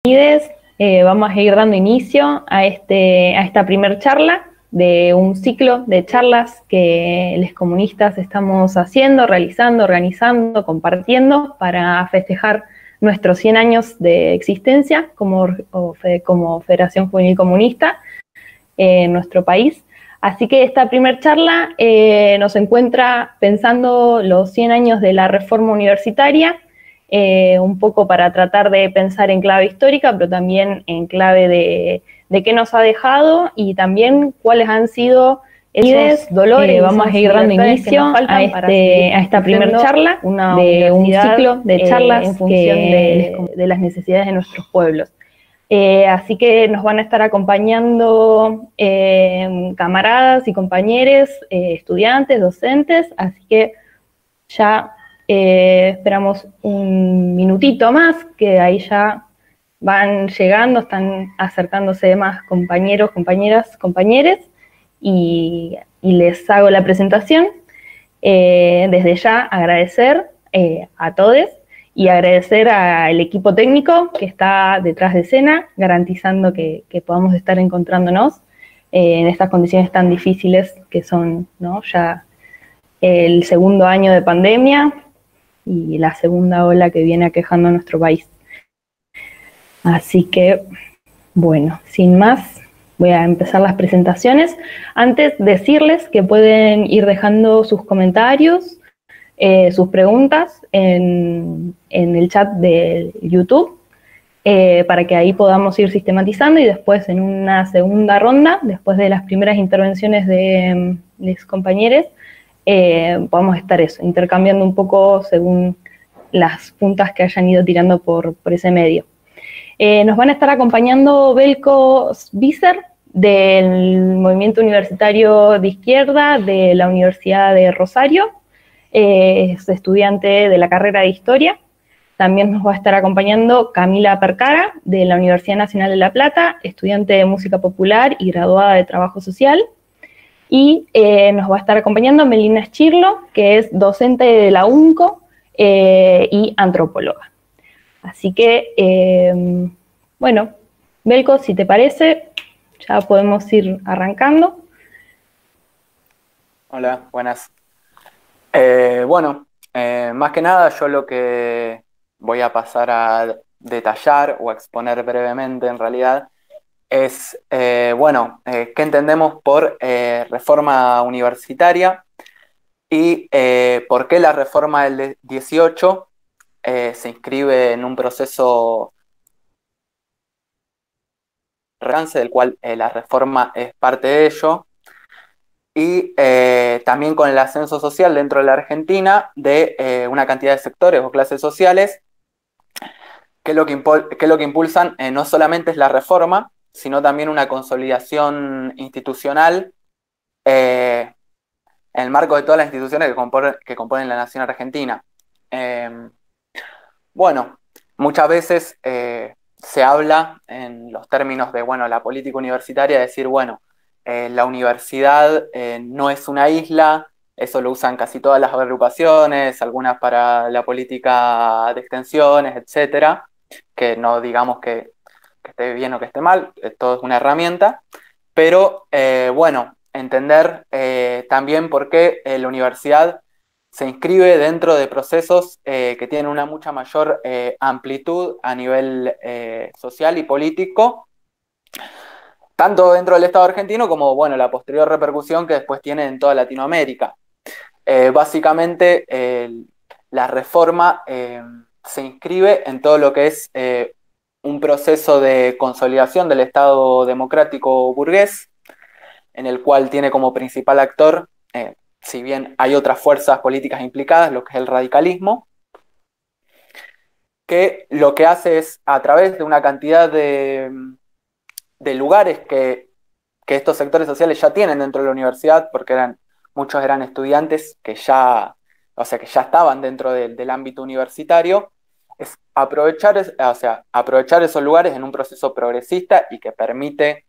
Vamos a ir dando inicio a esta primer charla de un ciclo de charlas que los comunistas estamos haciendo, realizando, organizando, compartiendo para festejar nuestros 100 años de existencia como Federación Juvenil Comunista en nuestro país. Así que esta primer charla nos encuentra pensando los 100 años de la reforma universitaria, un poco para tratar de pensar en clave histórica, pero también en clave de qué nos ha dejado y también cuáles han sido esos dolores. Vamos a ir dando inicio a esta primera charla de un ciclo de charlas en función de las necesidades de nuestros pueblos. Así que nos van a estar acompañando camaradas y compañeros, estudiantes, docentes, así que ya esperamos un minutito más, que ahí ya van llegando, están acercándose más compañeros, compañeras, compañeres, y les hago la presentación. Desde ya agradecer a todos y agradecer al equipo técnico que está detrás de escena, garantizando que podamos estar encontrándonos en estas condiciones tan difíciles que son, ¿no?, ya el segundo año de pandemia y la segunda ola que viene aquejando a nuestro país. Así que, bueno, sin más, voy a empezar las presentaciones. Antes, decirles que pueden ir dejando sus comentarios, sus preguntas en el chat de YouTube, para que ahí podamos ir sistematizando y después en una segunda ronda, después de las primeras intervenciones de los compañeros, podamos estar intercambiando un poco según las puntas que hayan ido tirando por ese medio. Nos van a estar acompañando Belko Visser, del Movimiento Universitario de Izquierda de la Universidad de Rosario, es estudiante de la carrera de Historia. También nos va a estar acompañando Camila Percara, de la Universidad Nacional de La Plata, estudiante de Música Popular y graduada de Trabajo Social. Y nos va a estar acompañando Melina Schirlo, que es docente de la UNCO y antropóloga. Así que, bueno, Belko, si te parece, ya podemos ir arrancando. Hola, buenas. Más que nada yo lo que voy a pasar a detallar o a exponer brevemente en realidad es, qué entendemos por reforma universitaria y por qué la reforma del 18 se inscribe en un proceso del cual la reforma es parte de ello, y también con el ascenso social dentro de la Argentina de una cantidad de sectores o clases sociales que lo que impulsan no solamente es la reforma, sino también una consolidación institucional en el marco de todas las instituciones que componen la nación argentina. Muchas veces se habla en los términos de la política universitaria, decir, la universidad no es una isla. Eso lo usan casi todas las agrupaciones, algunas para la política de extensiones, etcétera, que no digamos que esté bien o que esté mal, todo es una herramienta, pero entender también por qué la universidad se inscribe dentro de procesos que tienen una mucha mayor amplitud a nivel social y político, tanto dentro del Estado argentino como la posterior repercusión que después tiene en toda Latinoamérica. Básicamente, la reforma se inscribe en todo lo que es un proceso de consolidación del Estado democrático burgués, en el cual tiene como principal actor, si bien hay otras fuerzas políticas implicadas, lo que es el radicalismo, que lo que hace es, a través de una cantidad de lugares que estos sectores sociales ya tienen dentro de la universidad, porque muchos eran estudiantes que ya estaban dentro del ámbito universitario, es aprovechar esos lugares en un proceso progresista y que permite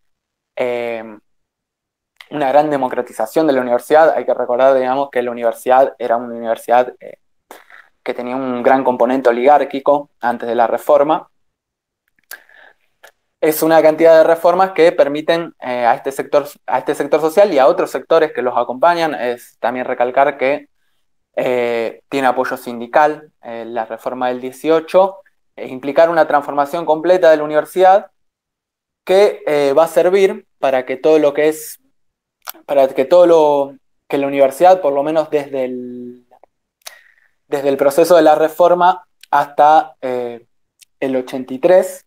una gran democratización de la universidad. Hay que recordar, digamos, que la universidad era una universidad que tenía un gran componente oligárquico antes de la reforma. es una cantidad de reformas que permiten a este sector social y a otros sectores que los acompañan. Es también recalcar que tiene apoyo sindical, la reforma del 18, implicar una transformación completa de la universidad que va a servir para que todo lo que es, para que todo lo que la universidad, por lo menos desde el proceso de la reforma hasta el 83,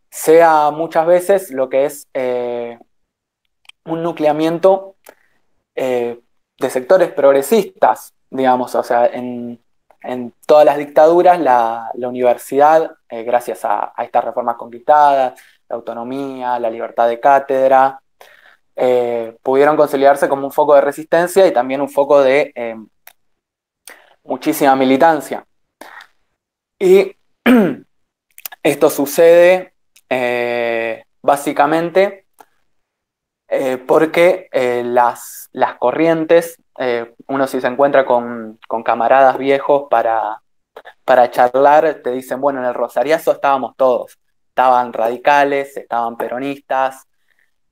sea muchas veces lo que es un nucleamiento de sectores progresistas, digamos, o sea, en todas las dictaduras la universidad, gracias a estas reformas conquistadas, la autonomía, la libertad de cátedra, pudieron consolidarse como un foco de resistencia y también un foco de muchísima militancia. Y esto sucede básicamente porque las corrientes, uno si se encuentra con camaradas viejos para charlar, te dicen, bueno, en el Rosariazo estábamos todos, estaban radicales, estaban peronistas,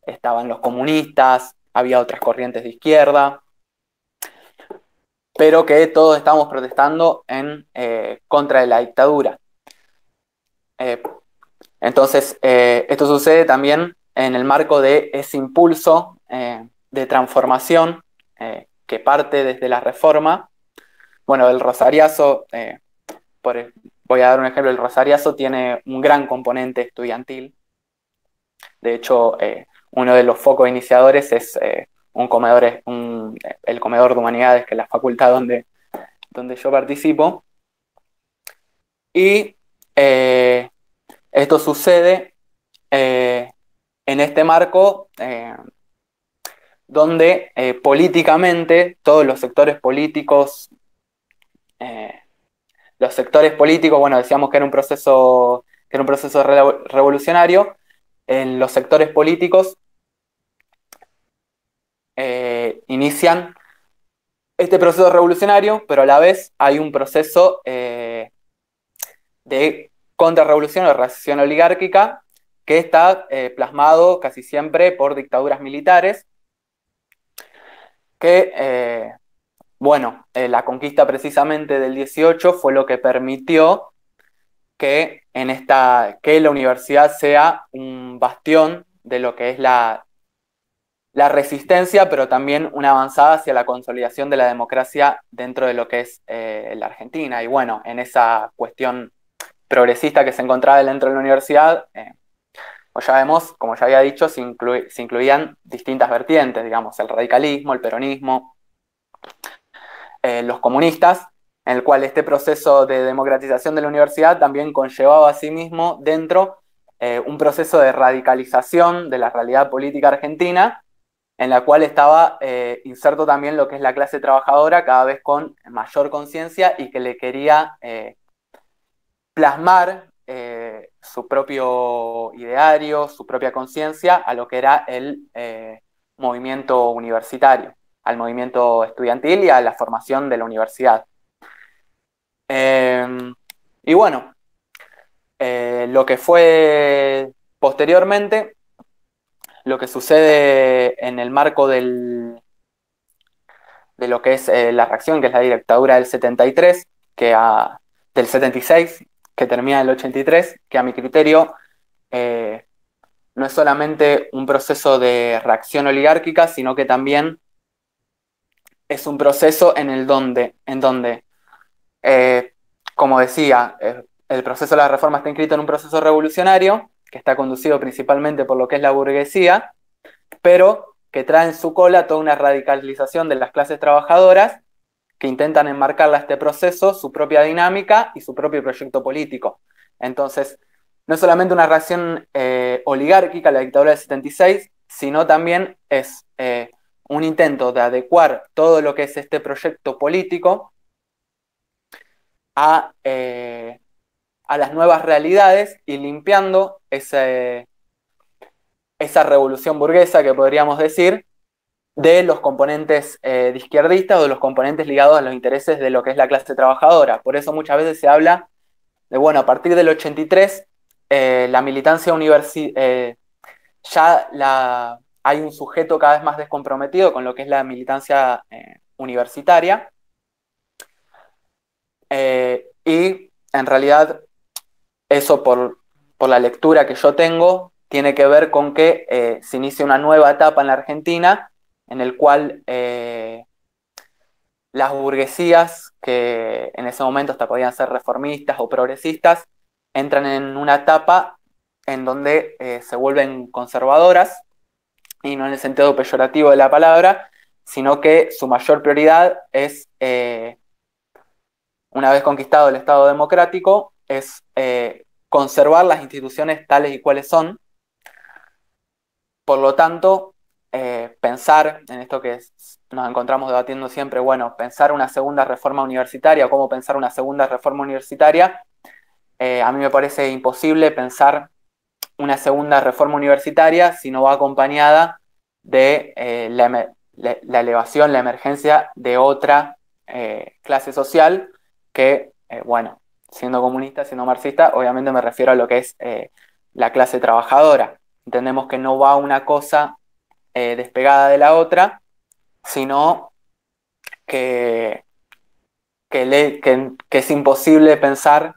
estaban los comunistas, había otras corrientes de izquierda, pero que todos estábamos protestando en contra de la dictadura. Entonces, esto sucede también en el marco de ese impulso de transformación que parte desde la reforma. Bueno, el Rosariazo, voy a dar un ejemplo, el Rosariazo tiene un gran componente estudiantil. De hecho, uno de los focos iniciadores es el comedor de humanidades, que es la facultad donde yo participo. Y esto sucede en este marco donde políticamente todos los sectores políticos, bueno, decíamos que era un proceso revolucionario. En los sectores políticos inician este proceso revolucionario, pero a la vez hay un proceso de contrarrevolución o reacción oligárquica que está plasmado casi siempre por dictaduras militares que, la conquista precisamente del 18 fue lo que permitió que la universidad sea un bastión de lo que es la resistencia, pero también una avanzada hacia la consolidación de la democracia dentro de lo que es la Argentina. Y bueno, en esa cuestión progresista que se encontraba dentro de la universidad, pues ya vemos, como ya había dicho, se incluían distintas vertientes, digamos, el radicalismo, el peronismo, los comunistas, en el cual este proceso de democratización de la universidad también conllevaba a sí mismo dentro un proceso de radicalización de la realidad política argentina, en la cual estaba inserto también lo que es la clase trabajadora cada vez con mayor conciencia y que le quería plasmar su propio ideario, su propia conciencia a lo que era el movimiento universitario, al movimiento estudiantil y a la formación de la universidad. Y bueno, lo que fue posteriormente, lo que sucede en el marco de lo que es la reacción, que es la dictadura del 73, del 76, que termina en el 83, que a mi criterio no es solamente un proceso de reacción oligárquica, sino que también es un proceso en donde como decía, el proceso de la reforma está inscrito en un proceso revolucionario, que está conducido principalmente por lo que es la burguesía, pero que trae en su cola toda una radicalización de las clases trabajadoras que intentan enmarcarle a este proceso su propia dinámica y su propio proyecto político. Entonces, no es solamente una reacción oligárquica a la dictadura del 76, sino también es un intento de adecuar todo lo que es este proyecto político a las nuevas realidades y limpiando esa revolución burguesa, que podríamos decir, de los componentes de izquierdistas o de los componentes ligados a los intereses de lo que es la clase trabajadora. Por eso muchas veces se habla de, bueno, a partir del 83 la militancia hay un sujeto cada vez más descomprometido con lo que es la militancia universitaria, y en realidad eso por la lectura que yo tengo tiene que ver con que se inicia una nueva etapa en la Argentina en el cual las burguesías, que en ese momento hasta podían ser reformistas o progresistas, entran en una etapa en donde se vuelven conservadoras, y no en el sentido peyorativo de la palabra, sino que su mayor prioridad es, una vez conquistado el Estado democrático, es conservar las instituciones tales y cuales son. Por lo tanto, pensar en esto que nos encontramos debatiendo siempre, bueno, pensar una segunda reforma universitaria, o cómo pensar una segunda reforma universitaria, a mí me parece imposible pensar una segunda reforma universitaria si no va acompañada de la elevación, la emergencia de otra clase social que, bueno, siendo comunista, siendo marxista, obviamente me refiero a lo que es la clase trabajadora. Entendemos que no va una cosa despegada de la otra, sino que, que es imposible pensar,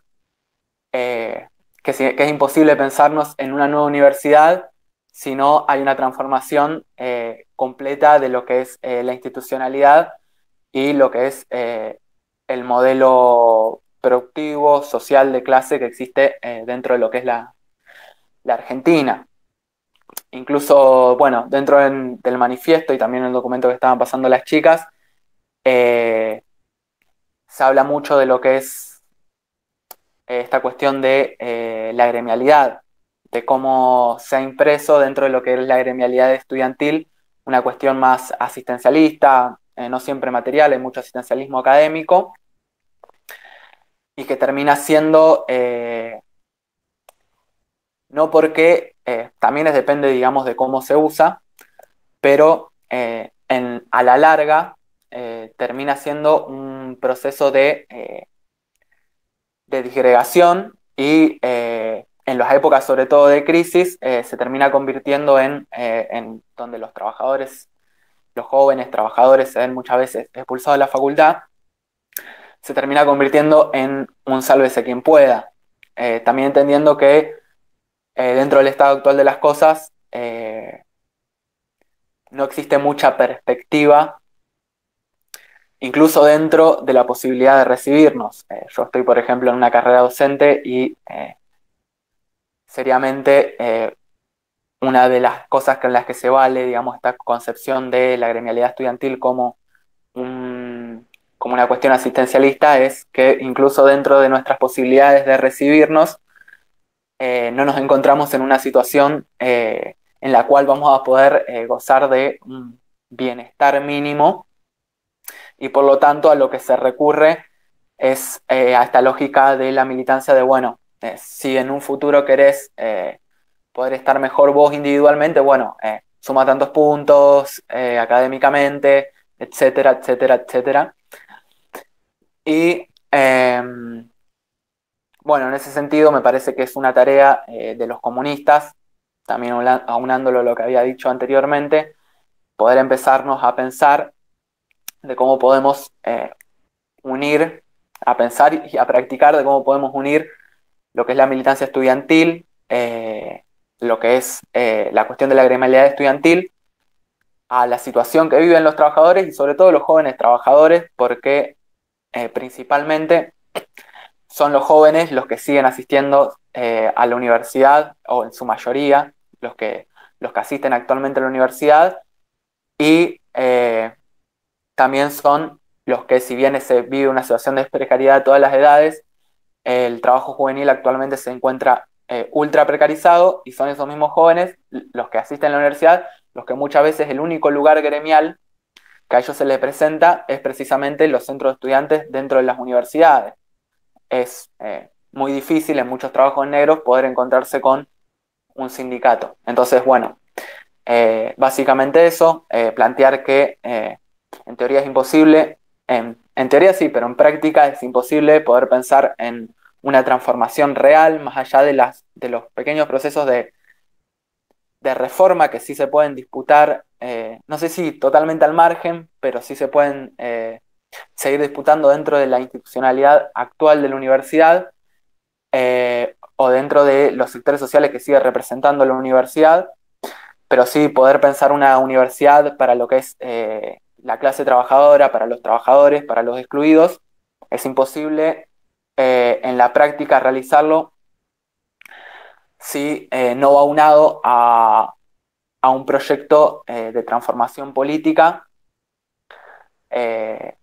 que es imposible pensarnos en una nueva universidad si no hay una transformación completa de lo que es la institucionalidad y lo que es el modelo productivo, social, de clase que existe dentro de lo que es la Argentina. Incluso, bueno, dentro del manifiesto y también en el documento que estaban pasando las chicas, se habla mucho de lo que es esta cuestión de la gremialidad, de cómo se ha impreso dentro de lo que es la gremialidad estudiantil una cuestión más asistencialista, no siempre material, hay mucho asistencialismo académico, y que termina siendo, no porque también depende, digamos, de cómo se usa, pero a la larga termina siendo un proceso de disgregación y en las épocas sobre todo de crisis se termina convirtiendo en donde los trabajadores, los jóvenes trabajadores se ven muchas veces expulsados de la facultad, se termina convirtiendo en un sálvese quien pueda. También entendiendo que dentro del estado actual de las cosas no existe mucha perspectiva, incluso dentro de la posibilidad de recibirnos. Yo estoy, por ejemplo, en una carrera docente y seriamente una de las cosas con las que se vale, digamos, esta concepción de la gremialidad estudiantil como una cuestión asistencialista es que incluso dentro de nuestras posibilidades de recibirnos, no nos encontramos en una situación en la cual vamos a poder gozar de un bienestar mínimo, y por lo tanto a lo que se recurre es a esta lógica de la militancia de, bueno, si en un futuro querés poder estar mejor vos individualmente, bueno, suma tantos puntos académicamente, etcétera, etcétera, etcétera. Y bueno, en ese sentido me parece que es una tarea de los comunistas, también aunándolo a lo que había dicho anteriormente, poder empezarnos a pensar de cómo podemos unir, a pensar y a practicar de cómo podemos unir lo que es la militancia estudiantil, lo que es la cuestión de la gremialidad estudiantil, a la situación que viven los trabajadores y sobre todo los jóvenes trabajadores, porque principalmente son los jóvenes los que siguen asistiendo a la universidad, o en su mayoría, los que asisten actualmente a la universidad, y también son los que, si bien se vive una situación de precariedad a todas las edades, el trabajo juvenil actualmente se encuentra ultra precarizado, y son esos mismos jóvenes los que asisten a la universidad, los que muchas veces el único lugar gremial que a ellos se les presenta es precisamente los centros de estudiantes dentro de las universidades. Es muy difícil en muchos trabajos negros poder encontrarse con un sindicato. Entonces, bueno, básicamente eso, plantear que en teoría es imposible, en teoría sí, pero en práctica es imposible poder pensar en una transformación real, más allá de los pequeños procesos de reforma que sí se pueden disputar, no sé si totalmente al margen, pero sí se pueden seguir disputando dentro de la institucionalidad actual de la universidad, o dentro de los sectores sociales que sigue representando la universidad, pero sí poder pensar una universidad para lo que es la clase trabajadora, para los trabajadores, para los excluidos. Es imposible en la práctica realizarlo si no va unado a un proyecto de transformación política, eh,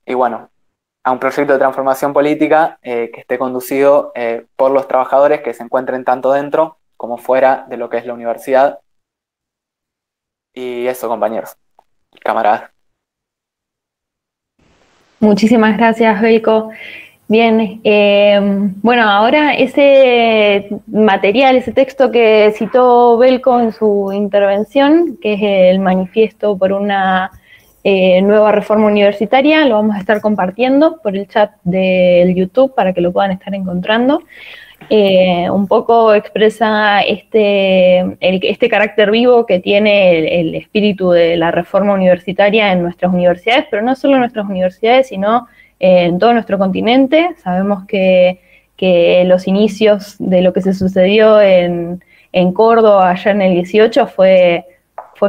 y bueno, a un proyecto de transformación política que esté conducido por los trabajadores que se encuentren tanto dentro como fuera de lo que es la universidad. Y eso, compañeros, camaradas. Muchísimas gracias, Belko. Bien, bueno, ahora ese material, ese texto que citó Belko en su intervención, que es el manifiesto por una nueva reforma universitaria, lo vamos a estar compartiendo por el chat del YouTube para que lo puedan estar encontrando. Un poco expresa este carácter vivo que tiene el espíritu de la reforma universitaria en nuestras universidades, pero no solo en nuestras universidades, sino en todo nuestro continente. Sabemos que los inicios de lo que se sucedió en Córdoba allá en el 18 fue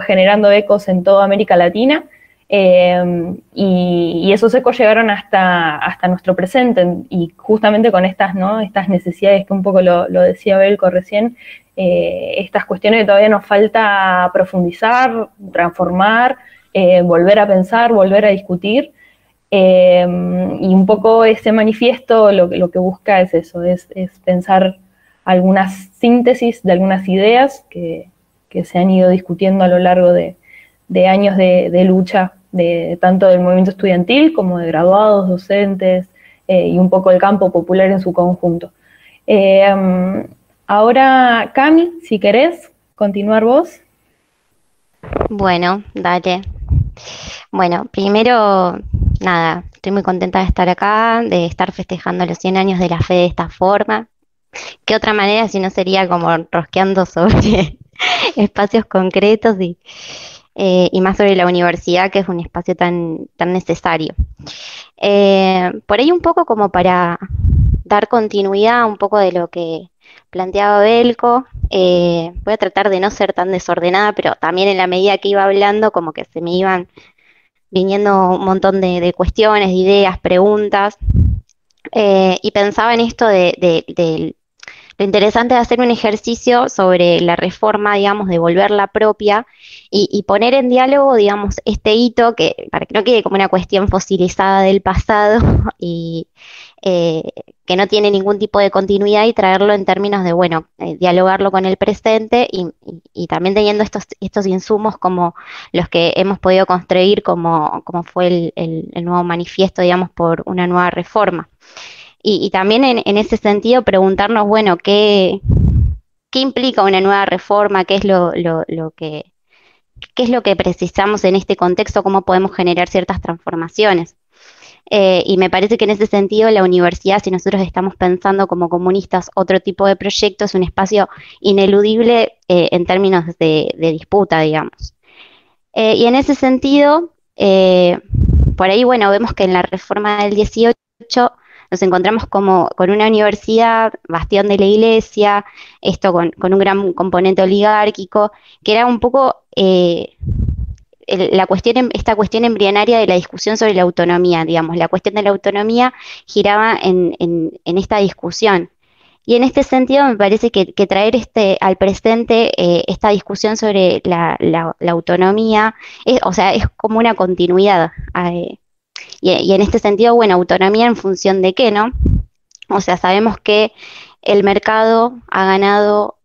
generando ecos en toda América Latina. Y esos ecos llegaron hasta nuestro presente, y justamente con estas necesidades que un poco lo decía Belko recién, estas cuestiones que todavía nos falta profundizar, transformar, volver a pensar, volver a discutir, y un poco ese manifiesto lo que busca es eso, es pensar algunas síntesis de algunas ideas que se han ido discutiendo a lo largo de años de lucha, tanto del movimiento estudiantil como de graduados, docentes, y un poco el campo popular en su conjunto. Ahora, Cami, si querés continuar vos. Bueno, dale. Bueno, primero, nada, estoy muy contenta de estar acá, de estar festejando los 100 años de la fe de esta forma. ¿Qué otra manera si no sería como rosqueando sobre espacios concretos y más sobre la universidad, que es un espacio tan necesario? Por ahí un poco como para dar continuidad a un poco de lo que planteaba Belko, voy a tratar de no ser tan desordenada, pero también en la medida que iba hablando como que se me iban viniendo un montón de cuestiones, de ideas, preguntas, y pensaba en esto de lo interesante de hacer un ejercicio sobre la reforma, digamos, de volverla propia y poner en diálogo, digamos, este hito para que no quede como una cuestión fosilizada del pasado y eh, que no tiene ningún tipo de continuidad, y traerlo en términos de, bueno, dialogarlo con el presente y también teniendo estos insumos como los que hemos podido construir, como fue el nuevo manifiesto, digamos, por una nueva reforma. Y también en ese sentido preguntarnos, bueno, ¿qué implica una nueva reforma? ¿Qué es qué es lo que precisamos en este contexto? ¿Cómo podemos generar ciertas transformaciones? Y me parece que en ese sentido la universidad, si nosotros estamos pensando como comunistas otro tipo de proyecto, es un espacio ineludible en términos de disputa, digamos. Y en ese sentido, por ahí, bueno, vemos que en la reforma del 18 nos encontramos como con una universidad, bastión de la iglesia, esto con un gran componente oligárquico, que era un poco esta cuestión embrionaria de la discusión sobre la autonomía, digamos. La cuestión de la autonomía giraba en esta discusión. Y en este sentido me parece que traer al presente esta discusión sobre la autonomía, o sea, es como una continuidad. Y en este sentido, bueno, autonomía en función de qué, ¿no? O sea, sabemos que el mercado ha ganado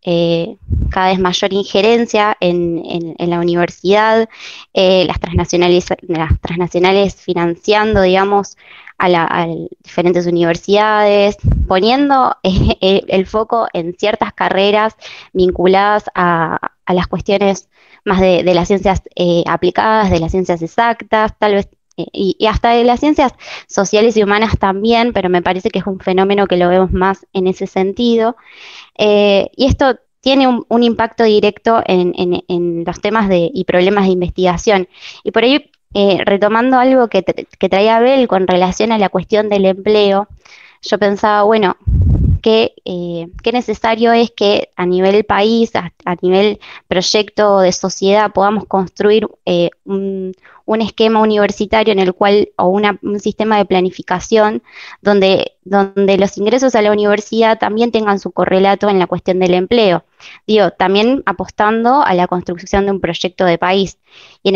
cada vez mayor injerencia en la universidad, las transnacionales financiando, digamos, a diferentes universidades, poniendo el foco en ciertas carreras vinculadas a las cuestiones más de las ciencias aplicadas, de las ciencias exactas, tal vez y hasta de las ciencias sociales y humanas también, pero me parece que es un fenómeno que lo vemos más en ese sentido. Y esto tiene un impacto directo en los temas y problemas de investigación. Y por ahí, retomando algo que traía Abel con relación a la cuestión del empleo, yo pensaba, bueno, qué necesario es que a nivel país, a nivel proyecto de sociedad, podamos construir un esquema universitario en el cual, o un sistema de planificación donde los ingresos a la universidad también tengan su correlato en la cuestión del empleo. Digo, también apostando a la construcción de un proyecto de país. Y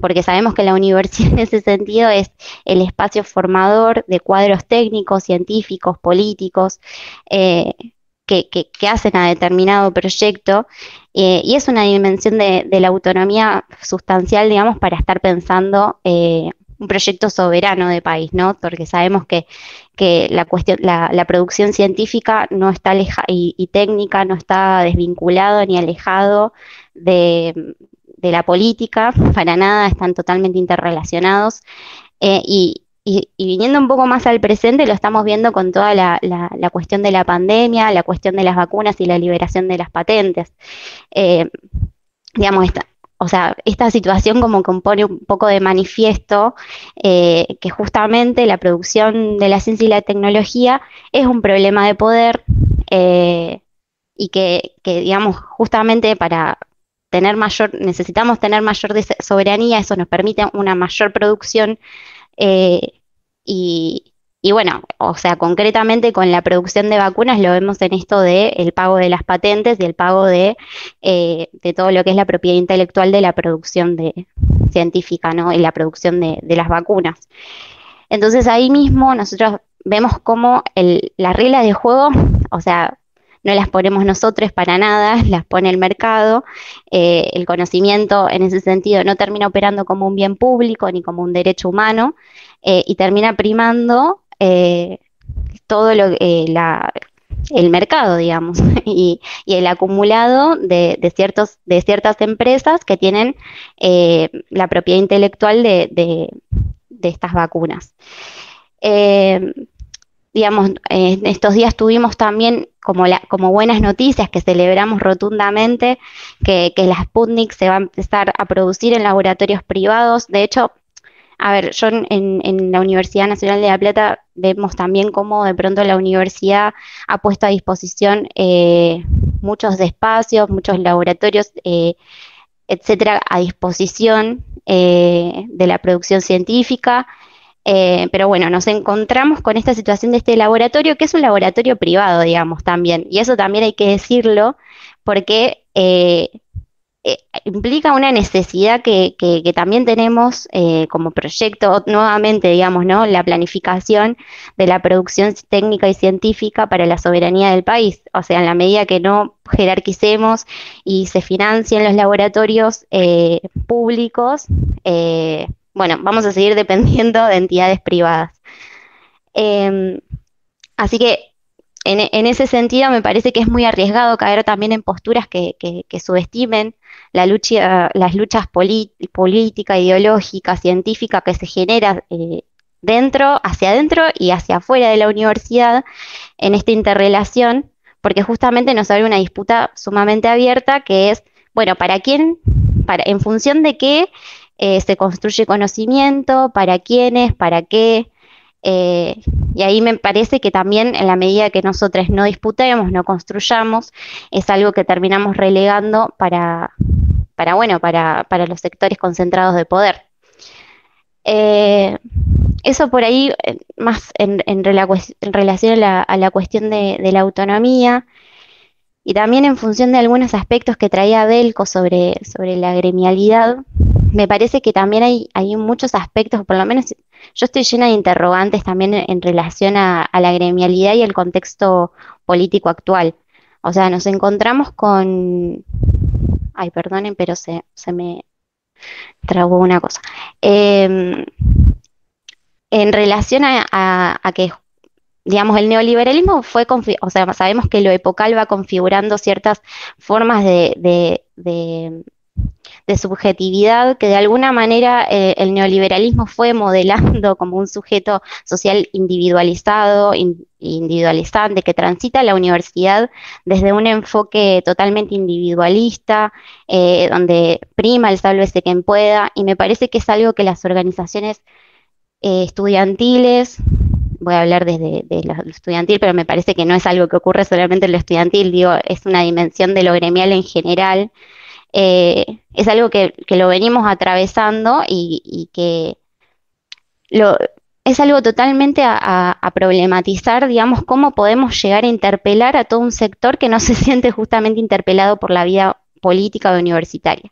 porque sabemos que la universidad en ese sentido es el espacio formador de cuadros técnicos, científicos, políticos, eh, que hacen a determinado proyecto, y es una dimensión de la autonomía sustancial, digamos, para estar pensando un proyecto soberano de país, ¿no? Porque sabemos que la producción científica no está y técnica no está desvinculado ni alejado de la política, para nada, están totalmente interrelacionados. Y viniendo un poco más al presente, lo estamos viendo con toda la cuestión de la pandemia, la cuestión de las vacunas y la liberación de las patentes. Eh, digamos, o sea, esta situación como que pone un poco de manifiesto que justamente la producción de la ciencia y la tecnología es un problema de poder, y digamos, justamente para necesitamos tener mayor soberanía, eso nos permite una mayor producción, eh, y bueno, o sea, concretamente con la producción de vacunas lo vemos en esto de el pago de las patentes y el pago de todo lo que es la propiedad intelectual de la producción científica, ¿no? Y la producción de las vacunas. Entonces ahí mismo nosotros vemos cómo las reglas de juego, o sea, no las ponemos nosotros para nada, las pone el mercado. El conocimiento en ese sentido no termina operando como un bien público ni como un derecho humano, y termina primando todo el mercado, digamos, y el acumulado de ciertas empresas que tienen la propiedad intelectual de estas vacunas. Eh, digamos, en estos días tuvimos también como buenas noticias que celebramos rotundamente que la Sputnik se va a empezar a producir en laboratorios privados. De hecho, a ver, yo en la Universidad Nacional de La Plata vemos también cómo de pronto la universidad ha puesto a disposición muchos espacios, muchos laboratorios, etcétera, a disposición de la producción científica. Pero bueno, nos encontramos con esta situación de este laboratorio, que es un laboratorio privado, digamos, también. Y eso también hay que decirlo, porque implica una necesidad que también tenemos como proyecto, nuevamente, digamos, ¿no? La planificación de la producción técnica y científica para la soberanía del país. O sea, en la medida que no jerarquicemos y se financien los laboratorios públicos, bueno, vamos a seguir dependiendo de entidades privadas. Eh, Así que en ese sentido me parece que es muy arriesgado caer también en posturas que subestimen las luchas políticas, ideológicas, científicas que se generan hacia adentro y hacia afuera de la universidad en esta interrelación, porque justamente nos abre una disputa sumamente abierta que es, bueno, ¿para quién? ¿En función de qué se construye conocimiento? ¿Para quiénes? ¿Para qué? Y ahí me parece que también en la medida que nosotros no disputemos, no construyamos, es algo que terminamos relegando para los sectores concentrados de poder. Eso por ahí, más en relación a la cuestión de la autonomía, y también en función de algunos aspectos que traía Belco sobre la gremialidad. Me parece que también hay muchos aspectos, por lo menos yo estoy llena de interrogantes también en relación a la gremialidad y el contexto político actual. O sea, nos encontramos con... Ay, perdonen, pero se me trabó una cosa. En relación a que, digamos, el neoliberalismo o sea, sabemos que lo epocal va configurando ciertas formas de de subjetividad que de alguna manera el neoliberalismo fue modelando como un sujeto social individualizado, individualizante, que transita la universidad desde un enfoque totalmente individualista, donde prima el sálvese quien pueda, y me parece que es algo que las organizaciones estudiantiles, voy a hablar desde de lo estudiantil, pero me parece que no es algo que ocurre solamente en lo estudiantil, digo, es una dimensión de lo gremial en general, es algo que lo venimos atravesando y que lo, es algo totalmente a problematizar, digamos, cómo podemos llegar a interpelar a todo un sector que no se siente justamente interpelado por la vida política o universitaria.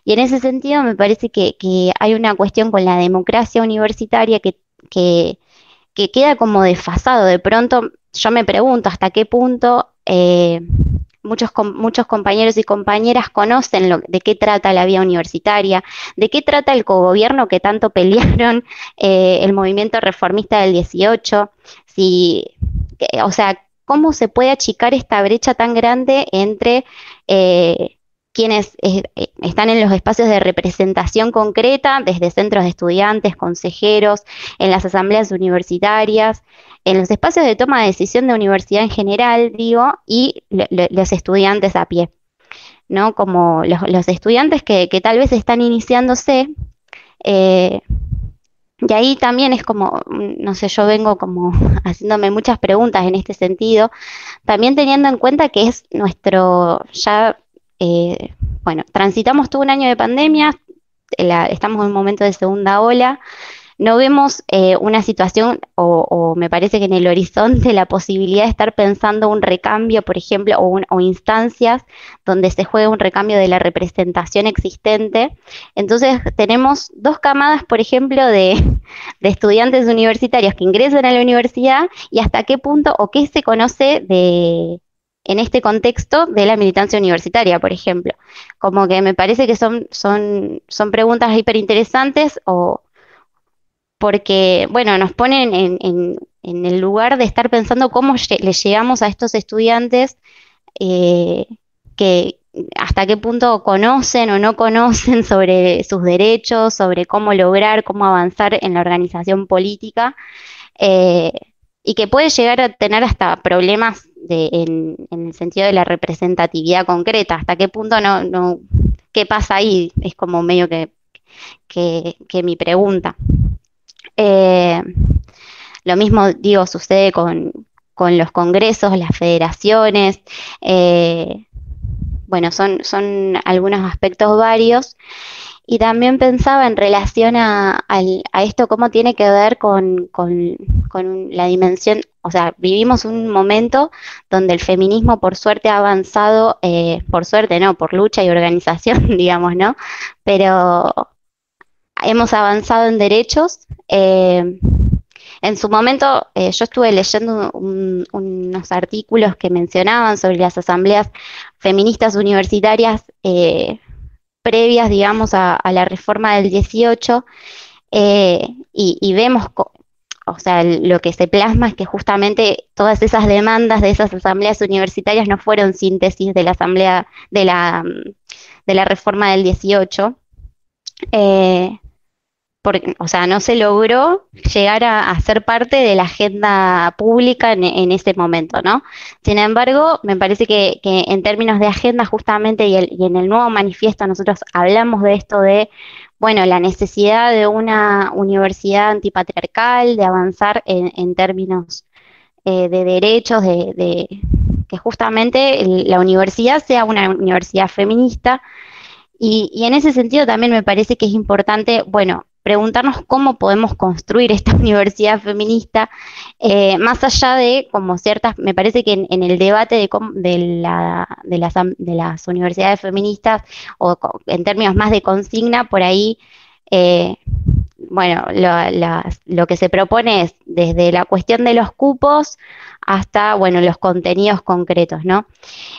Y en ese sentido me parece que hay una cuestión con la democracia universitaria que, que queda como desfasado. De pronto yo me pregunto hasta qué punto muchos compañeros y compañeras conocen de qué trata la vida universitaria, de qué trata el cogobierno que tanto pelearon el movimiento reformista del 18, o sea, cómo se puede achicar esta brecha tan grande entre quienes están en los espacios de representación concreta, desde centros de estudiantes, consejeros, en las asambleas universitarias, en los espacios de toma de decisión de universidad en general, digo, y los estudiantes a pie, ¿no? Como los estudiantes que tal vez están iniciándose, eh, y ahí también es como, no sé, yo vengo como haciéndome muchas preguntas en este sentido, también teniendo en cuenta que es bueno, transitamos todo un año de pandemia, estamos en un momento de segunda ola, no vemos una situación, o me parece que en el horizonte la posibilidad de estar pensando un recambio, por ejemplo, o instancias donde se juegue un recambio de la representación existente. Entonces tenemos dos camadas, por ejemplo, de estudiantes universitarios que ingresan a la universidad y hasta qué punto o qué se conoce en este contexto de la militancia universitaria, por ejemplo. Como que me parece que son preguntas hiper interesantes porque, bueno, nos ponen en el lugar de estar pensando cómo le llegamos a estos estudiantes eh, que hasta qué punto conocen o no conocen sobre sus derechos, sobre cómo lograr, cómo avanzar en la organización política, eh, y que puede llegar a tener hasta problemas en el sentido de la representatividad concreta, hasta qué punto qué pasa ahí, es como medio que mi pregunta. Eh, lo mismo, digo, sucede con los congresos, las federaciones. Bueno, son algunos aspectos varios. Y también pensaba en relación a esto, cómo tiene que ver con la dimensión, o sea, vivimos un momento donde el feminismo por suerte ha avanzado, por suerte no, por lucha y organización, digamos, ¿no? Pero hemos avanzado en derechos. En su momento yo estuve leyendo unos artículos que mencionaban sobre las asambleas feministas universitarias previas, digamos, a la reforma del 18, y vemos, o sea, lo que se plasma es que justamente todas esas demandas de esas asambleas universitarias no fueron síntesis de la asamblea de la reforma del 18. Porque, o sea, no se logró llegar a ser parte de la agenda pública en ese momento, ¿no? Sin embargo, me parece que en términos de agenda justamente y en el nuevo manifiesto nosotros hablamos de esto de, bueno, la necesidad de una universidad antipatriarcal, de avanzar en términos de derechos, de que justamente la universidad sea una universidad feminista. Y en ese sentido también me parece que es importante, bueno, preguntarnos cómo podemos construir esta universidad feminista, más allá de como ciertas, me parece que en el debate de las universidades feministas, o en términos más de consigna, por ahí, eh, bueno, lo que se propone es desde la cuestión de los cupos hasta, bueno, los contenidos concretos, ¿no?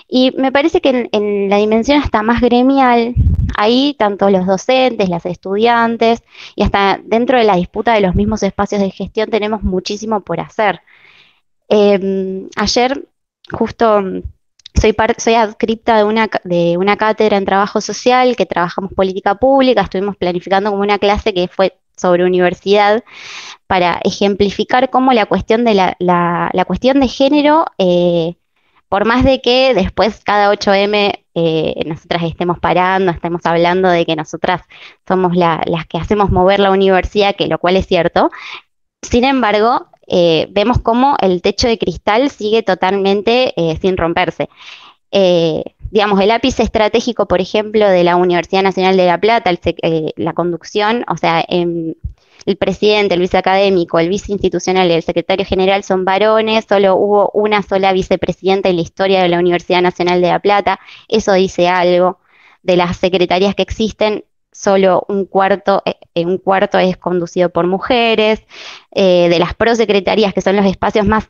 Y me parece que en la dimensión hasta más gremial, ahí tanto los docentes, las estudiantes y hasta dentro de la disputa de los mismos espacios de gestión tenemos muchísimo por hacer. Ayer justo soy adscripta de una cátedra en trabajo social, que trabajamos política pública, estuvimos planificando como una clase que fue sobre universidad, para ejemplificar cómo la cuestión de la cuestión de género, por más de que después cada 8M nosotras estemos parando, estemos hablando de que nosotras somos las que hacemos mover la universidad, que lo cual es cierto, sin embargo, vemos cómo el techo de cristal sigue totalmente sin romperse. Digamos, el ápice estratégico, por ejemplo, de la Universidad Nacional de La Plata, la conducción, o sea, el presidente, el viceacadémico, el viceinstitucional y el secretario general son varones, solo hubo una sola vicepresidenta en la historia de la Universidad Nacional de La Plata, eso dice algo. De las secretarías que existen, solo un cuarto es conducido por mujeres. De las prosecretarías, que son los espacios más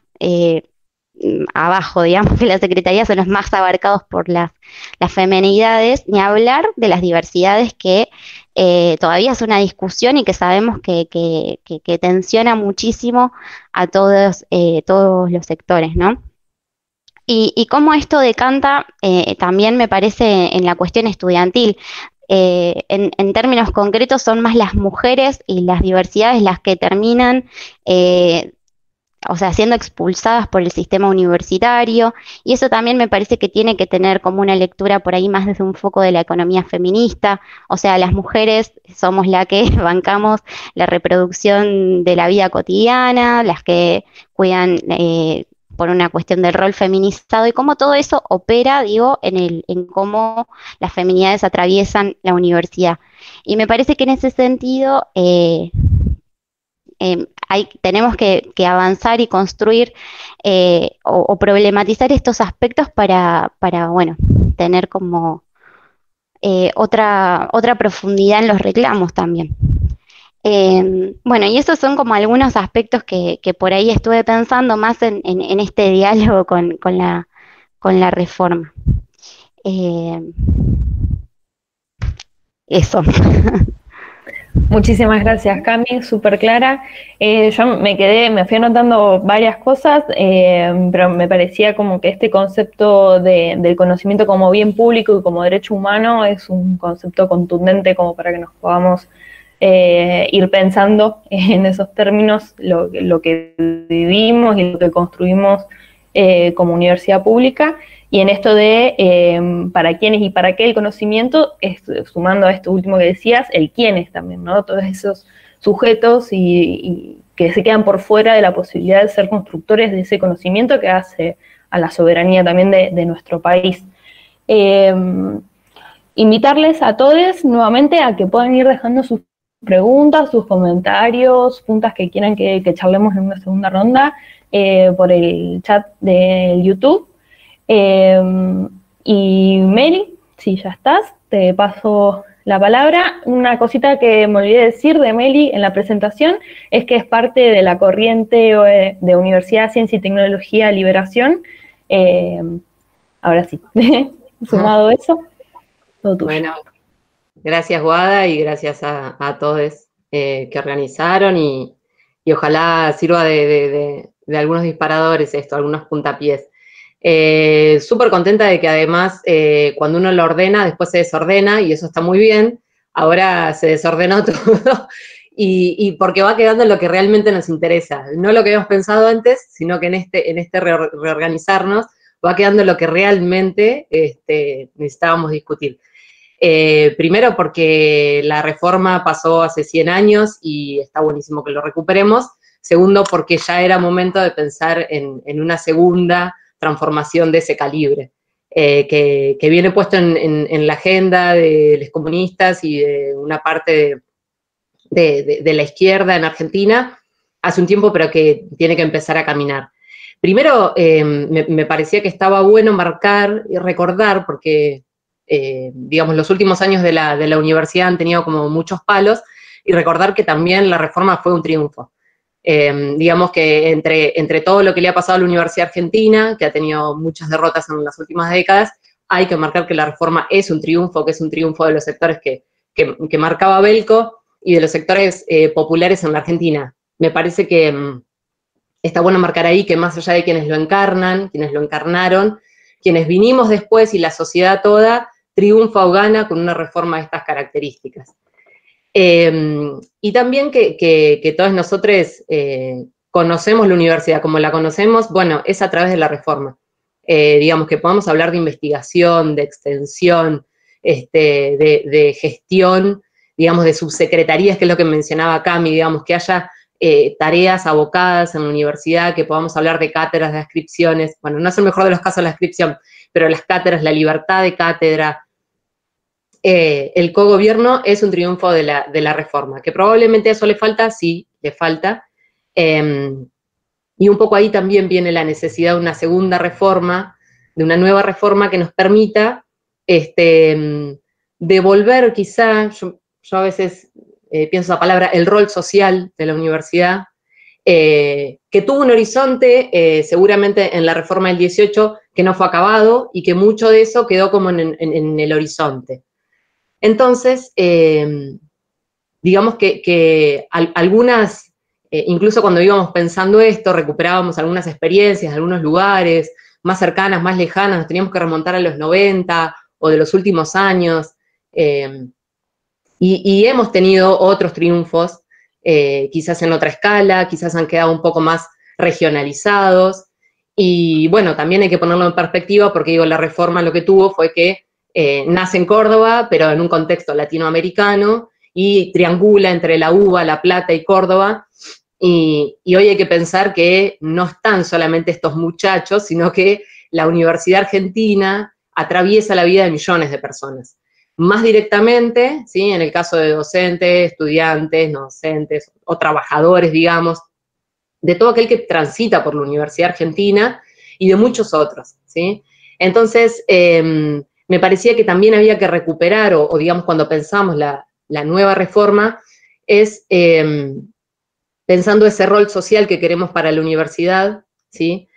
abajo, digamos, que las secretarías son los más abarcados por las femenidades, ni hablar de las diversidades que todavía es una discusión y que sabemos que tensiona muchísimo a todos los sectores, ¿no? Y cómo esto decanta también me parece en la cuestión estudiantil. En términos concretos son más las mujeres y las diversidades las que terminan o sea, siendo expulsadas por el sistema universitario, y eso también me parece que tiene que tener como una lectura por ahí más desde un foco de la economía feminista, o sea, las mujeres somos las que bancamos la reproducción de la vida cotidiana, las que cuidan por una cuestión del rol feminizado, y cómo todo eso opera, digo, en cómo las feminidades atraviesan la universidad. Y me parece que en ese sentido tenemos que avanzar y construir o problematizar estos aspectos para bueno, tener como otra profundidad en los reclamos también. Bueno, y esos son como algunos aspectos que por ahí estuve pensando más en este diálogo con la reforma. Eso. Muchísimas gracias, Cami, súper clara. Yo me fui anotando varias cosas, pero me parecía como que este concepto del conocimiento como bien público y como derecho humano es un concepto contundente como para que nos podamos ir pensando en esos términos, lo que vivimos y lo que construimos como universidad pública. Y en esto de para quiénes y para qué el conocimiento, sumando a esto último que decías, el quiénes también, ¿no? Todos esos sujetos y que se quedan por fuera de la posibilidad de ser constructores de ese conocimiento que hace a la soberanía también de nuestro país. Invitarles a todos nuevamente a que puedan ir dejando sus preguntas, sus comentarios, puntas que quieran que charlemos en una segunda ronda por el chat de YouTube. Y Meli, si ya estás, te paso la palabra. Una cosita que me olvidé decir de Meli en la presentación es que es parte de la corriente de Universidad, Ciencia y Tecnología Liberación. Ahora sí, sumado eso, todo tuyo. Bueno, gracias Guada y gracias a todos que organizaron y ojalá sirva de algunos disparadores esto, algunos puntapiés. Súper contenta de que además cuando uno lo ordena, después se desordena y eso está muy bien. Ahora se desordenó todo y porque va quedando lo que realmente nos interesa. No lo que habíamos pensado antes, sino que en este reorganizarnos va quedando lo que realmente necesitábamos discutir. Primero porque la reforma pasó hace 100 años y está buenísimo que lo recuperemos. Segundo porque ya era momento de pensar en una segunda transformación de ese calibre, que viene puesto en la agenda de los comunistas y de una parte de la izquierda en Argentina hace un tiempo, pero que tiene que empezar a caminar. Primero, me parecía que estaba bueno marcar y recordar, porque, digamos, los últimos años de la universidad han tenido como muchos palos, y recordar que también la reforma fue un triunfo. Digamos que entre todo lo que le ha pasado a la Universidad Argentina, que ha tenido muchas derrotas en las últimas décadas, hay que marcar que la reforma es un triunfo, que es un triunfo de los sectores que marcaba Belco y de los sectores populares en la Argentina. Me parece que está bueno marcar ahí que más allá de quienes lo encarnan, quienes lo encarnaron, quienes vinimos después y la sociedad toda triunfa o gana con una reforma de estas características. Y también que todos nosotros conocemos la universidad, como la conocemos, bueno, es a través de la reforma. Digamos que podamos hablar de investigación, de extensión, de gestión, digamos, de subsecretarías, que es lo que mencionaba Cami, digamos, que haya tareas abocadas en la universidad, que podamos hablar de cátedras, de adscripciones, bueno, no es el mejor de los casos la adscripción, pero las cátedras, la libertad de cátedra, el cogobierno es un triunfo de la reforma, que probablemente a eso le falta, sí, le falta, y un poco ahí también viene la necesidad de una segunda reforma, de una nueva reforma que nos permita devolver quizá, yo a veces pienso la palabra, el rol social de la universidad, que tuvo un horizonte seguramente en la reforma del 18 que no fue acabado y que mucho de eso quedó como en el horizonte. Entonces, digamos que algunas, incluso cuando íbamos pensando esto, recuperábamos algunas experiencias, algunos lugares más cercanas, más lejanas, nos teníamos que remontar a los 90 o de los últimos años, y hemos tenido otros triunfos, quizás en otra escala, quizás han quedado un poco más regionalizados, y bueno, también hay que ponerlo en perspectiva porque digo, la reforma lo que tuvo fue que nace en Córdoba, pero en un contexto latinoamericano, y triangula entre la UBA, La Plata y Córdoba, y hoy hay que pensar que no están solamente estos muchachos, sino que la Universidad Argentina atraviesa la vida de millones de personas. Más directamente, ¿sí? En el caso de docentes, estudiantes, no docentes o trabajadores, digamos, de todo aquel que transita por la Universidad Argentina y de muchos otros, ¿sí? Entonces, me parecía que también había que recuperar, o digamos, cuando pensamos la nueva reforma, es pensando ese rol social que queremos para la universidad, ¿sí?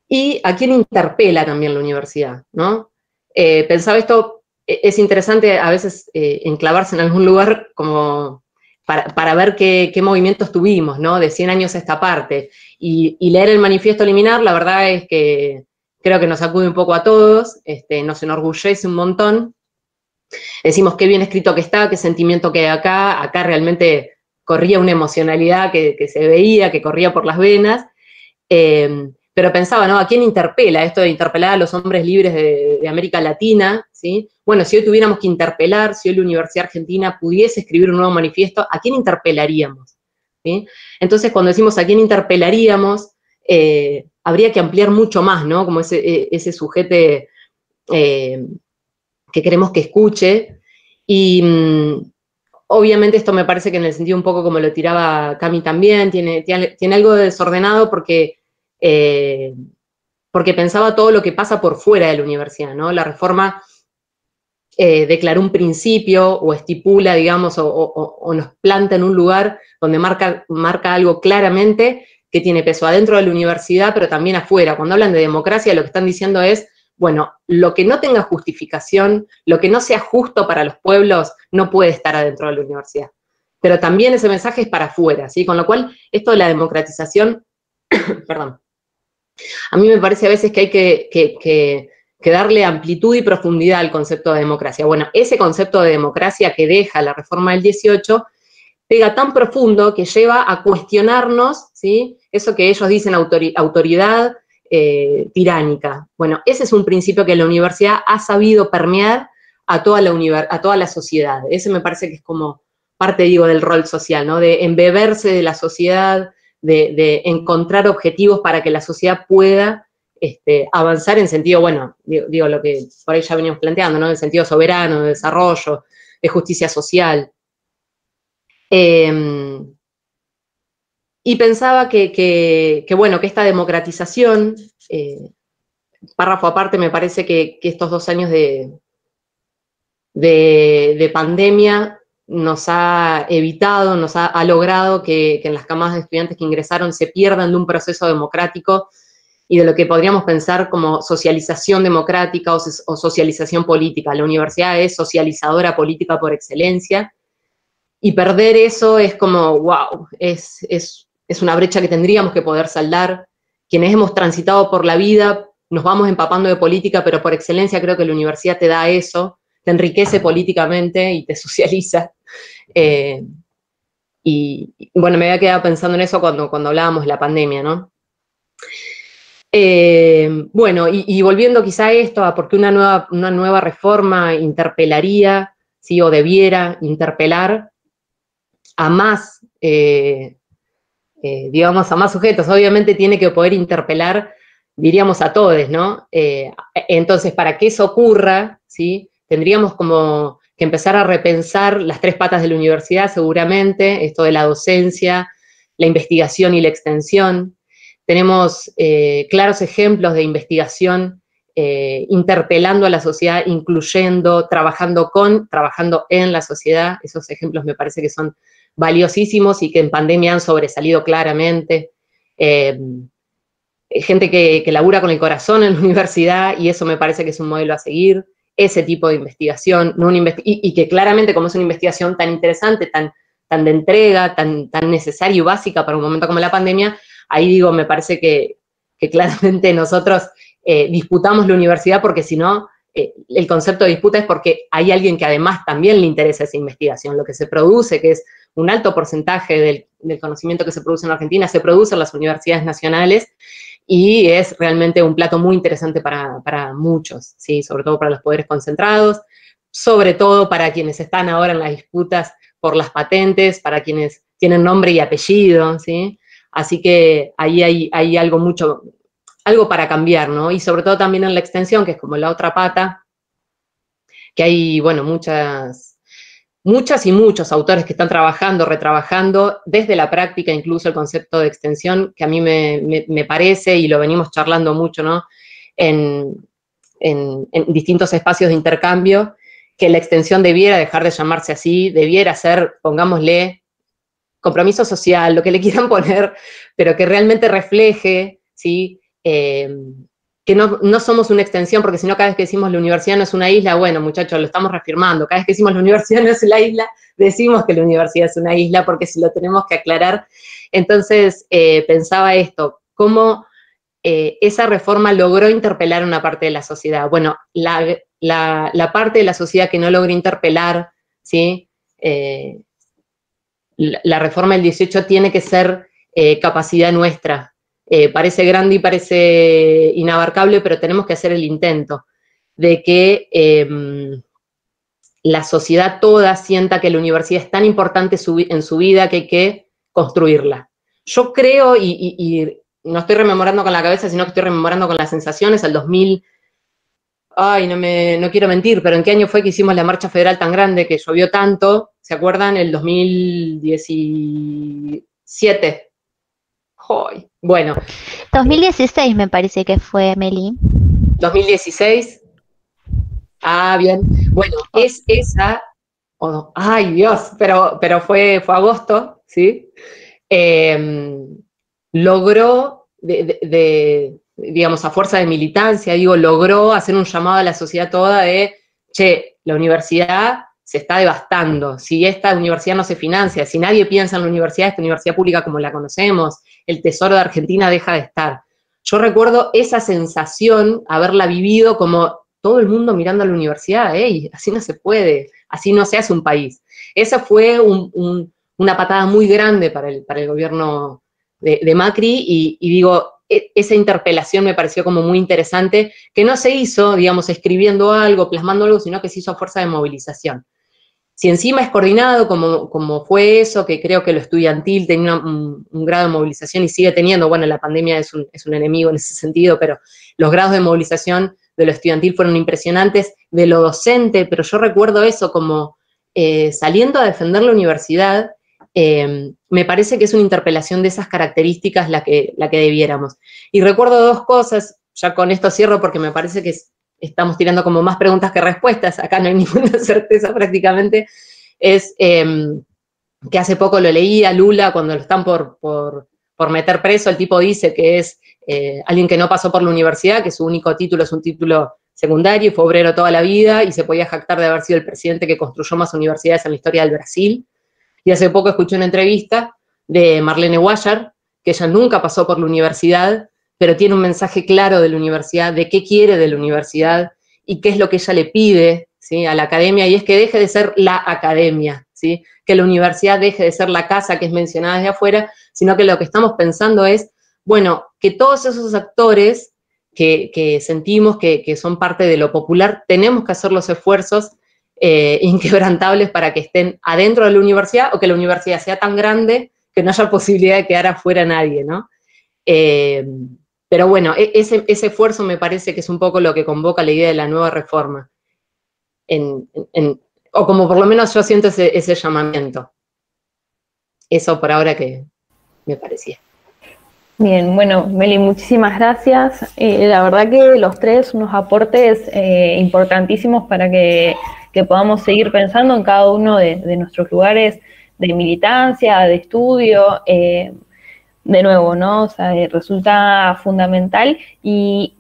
Y a quién interpela también la universidad, ¿no? Pensaba esto, es interesante a veces enclavarse en algún lugar como para ver qué movimientos tuvimos, ¿no? De 100 años a esta parte. Y leer el Manifiesto Liminar, la verdad es que creo que nos sacude un poco a todos, nos enorgullece un montón. Decimos qué bien escrito que está, qué sentimiento que hay acá. Acá realmente corría una emocionalidad que se veía, que corría por las venas. Pero pensaba, ¿no? ¿A quién interpela? Esto de interpelar a los hombres libres de América Latina, ¿sí? Bueno, si hoy tuviéramos que interpelar, si hoy la Universidad Argentina pudiese escribir un nuevo manifiesto, ¿a quién interpelaríamos? ¿Sí? Entonces, cuando decimos a quién interpelaríamos, habría que ampliar mucho más, ¿no? Como ese sujeto que queremos que escuche. Y obviamente esto me parece que en el sentido un poco como lo tiraba Cami también, tiene algo de desordenado porque pensaba todo lo que pasa por fuera de la universidad, ¿no? La reforma declaró un principio o estipula, digamos, o nos planta en un lugar donde marca algo claramente que tiene peso adentro de la universidad, pero también afuera. Cuando hablan de democracia, lo que están diciendo es, bueno, lo que no tenga justificación, lo que no sea justo para los pueblos, no puede estar adentro de la universidad. Pero también ese mensaje es para afuera, ¿sí? Con lo cual, esto de la democratización, perdón, a mí me parece a veces que hay que darle amplitud y profundidad al concepto de democracia. Bueno, ese concepto de democracia que deja la reforma del 18 pega tan profundo que lleva a cuestionarnos, ¿sí? Eso que ellos dicen autoridad tiránica. Bueno, ese es un principio que la universidad ha sabido permear a toda la sociedad. Ese me parece que es como parte, digo, del rol social, ¿no? De embeberse de la sociedad, de encontrar objetivos para que la sociedad pueda avanzar en sentido, bueno, digo lo que por ahí ya veníamos planteando, ¿no? En sentido soberano, de desarrollo, de justicia social. Y pensaba que esta democratización, párrafo aparte, me parece que estos 2 años de pandemia nos ha evitado, nos ha logrado que en las camadas de estudiantes que ingresaron se pierdan de un proceso democrático y de lo que podríamos pensar como socialización democrática o socialización política. La universidad es socializadora política por excelencia, y perder eso es como, wow, es una brecha que tendríamos que poder saldar, quienes hemos transitado por la vida nos vamos empapando de política, pero por excelencia creo que la universidad te da eso, te enriquece políticamente y te socializa. Y bueno, me había quedado pensando en eso cuando hablábamos de la pandemia, ¿no? Bueno, y volviendo quizá a esto, a por qué una nueva reforma interpelaría, ¿sí? O debiera interpelar a más, digamos, a más sujetos. Obviamente tiene que poder interpelar, diríamos, a todos, ¿no? Entonces, para que eso ocurra, ¿sí? Tendríamos como que empezar a repensar las tres patas de la universidad, seguramente, esto de la docencia, la investigación y la extensión. Tenemos claros ejemplos de investigación interpelando a la sociedad, incluyendo, trabajando en la sociedad. Esos ejemplos me parece que son valiosísimos y que en pandemia han sobresalido claramente. Gente que labura con el corazón en la universidad, y eso me parece que es un modelo a seguir, ese tipo de investigación, no y que claramente, como es una investigación tan interesante, tan de entrega, tan necesaria y básica para un momento como la pandemia, ahí digo, me parece que claramente nosotros disputamos la universidad, porque si no, el concepto de disputa es porque hay alguien que además también le interesa esa investigación. Lo que se produce, que es un alto porcentaje del conocimiento que se produce en Argentina, se produce en las universidades nacionales, y es realmente un plato muy interesante para muchos, ¿sí? Sobre todo para los poderes concentrados, sobre todo para quienes están ahora en las disputas por las patentes, para quienes tienen nombre y apellido, ¿sí? Así que ahí hay algo para cambiar, ¿no? Y sobre todo también en la extensión, que es como la otra pata, que hay, bueno, muchas y muchos autores que están trabajando, retrabajando, desde la práctica incluso el concepto de extensión, que a mí me parece, y lo venimos charlando mucho, ¿no? En distintos espacios de intercambio, que la extensión debiera dejar de llamarse así, debiera ser, pongámosle, compromiso social, lo que le quieran poner, pero que realmente refleje, ¿sí? Que no somos una extensión, porque si no, cada vez que decimos la universidad no es una isla, bueno, muchachos, lo estamos reafirmando. Cada vez que decimos la universidad no es una isla, decimos que la universidad es una isla, porque si lo tenemos que aclarar. Entonces, pensaba esto, cómo esa reforma logró interpelar una parte de la sociedad. Bueno, la parte de la sociedad que no logró interpelar, ¿sí? La reforma del 18 tiene que ser capacidad nuestra. Parece grande y parece inabarcable, pero tenemos que hacer el intento de que la sociedad toda sienta que la universidad es tan importante en su vida que hay que construirla. Yo creo, y no estoy rememorando con la cabeza, sino que estoy rememorando con las sensaciones, al 2000, no quiero mentir, pero ¿en qué año fue que hicimos la marcha federal tan grande, que llovió tanto? ¿Se acuerdan? El 2017. ¡Ay! Bueno. 2016 me parece que fue, Meli. 2016. Ah, bien. Bueno, es esa. Oh, ay, Dios, pero fue agosto, ¿sí? Logró, digamos, a fuerza de militancia, logró hacer un llamado a la sociedad toda de, che, la universidad se está devastando, si esta universidad no se financia, si nadie piensa en la universidad, esta universidad pública como la conocemos, el tesoro de Argentina deja de estar. Yo recuerdo esa sensación, haberla vivido como todo el mundo mirando a la universidad, así no se puede, así no se hace un país. Esa fue una patada muy grande para el gobierno de Macri, y digo, esa interpelación me pareció como muy interesante, que no se hizo, digamos, escribiendo algo, plasmando algo, sino que se hizo a fuerza de movilización. Si encima es coordinado, como fue eso, que creo que lo estudiantil tenía un grado de movilización y sigue teniendo, bueno, la pandemia es un enemigo en ese sentido, pero los grados de movilización de lo estudiantil fueron impresionantes, de lo docente, pero yo recuerdo eso como saliendo a defender la universidad. Me parece que es una interpelación de esas características la que debiéramos. Y recuerdo dos cosas, ya con esto cierro porque me parece que estamos tirando como más preguntas que respuestas, acá no hay ninguna certeza prácticamente, es que hace poco lo leí a Lula cuando lo están por meter preso, el tipo dice que es alguien que no pasó por la universidad, que su único título es un título secundario, y fue obrero toda la vida, y se podía jactar de haber sido el presidente que construyó más universidades en la historia del Brasil. Y hace poco escuché una entrevista de Marlene Guayar, que ella nunca pasó por la universidad, pero tiene un mensaje claro de la universidad, de qué quiere de la universidad y qué es lo que ella le pide, ¿sí?, a la academia, y es que deje de ser la academia, ¿sí?, que la universidad deje de ser la casa que es mencionada desde afuera, sino que lo que estamos pensando es, bueno, que todos esos actores que sentimos que son parte de lo popular, tenemos que hacer los esfuerzos inquebrantables para que estén adentro de la universidad, o que la universidad sea tan grande que no haya posibilidad de quedar afuera nadie, ¿no? Pero bueno, ese esfuerzo me parece que es un poco lo que convoca la idea de la nueva reforma, o como por lo menos yo siento ese llamamiento. Eso por ahora que me parecía. Bien, bueno, Meli, muchísimas gracias. La verdad que los tres unos aportes importantísimos para que podamos seguir pensando en cada uno de nuestros lugares de militancia, de estudio. De nuevo, ¿no? O sea, resulta fundamental y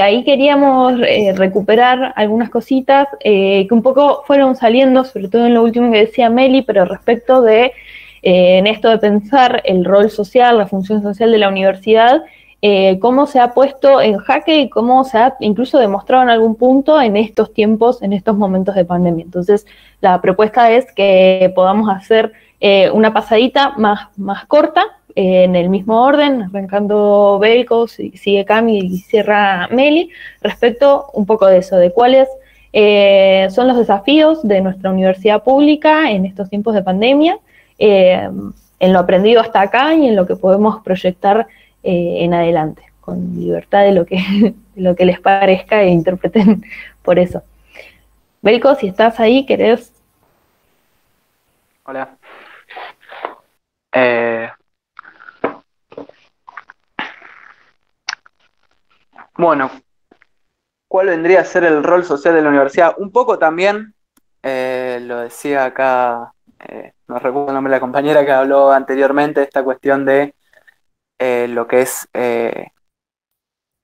ahí queríamos recuperar algunas cositas que un poco fueron saliendo, sobre todo en lo último que decía Meli, pero respecto de en esto de pensar el rol social, la función social de la universidad, cómo se ha puesto en jaque y cómo se ha incluso demostrado en algún punto en estos tiempos, en estos momentos de pandemia. Entonces, la propuesta es que podamos hacer una pasadita más corta, en el mismo orden, arrancando Belko, sigue Cami y cierra Meli, respecto un poco de eso, de cuáles son los desafíos de nuestra universidad pública en estos tiempos de pandemia, en lo aprendido hasta acá y en lo que podemos proyectar en adelante, con libertad de lo que les parezca e interpreten por eso. Belko, si estás ahí, ¿querés? Hola. Bueno, ¿cuál vendría a ser el rol social de la universidad? Un poco también, lo decía acá, no recuerdo el nombre de la compañera que habló anteriormente, esta cuestión de lo que es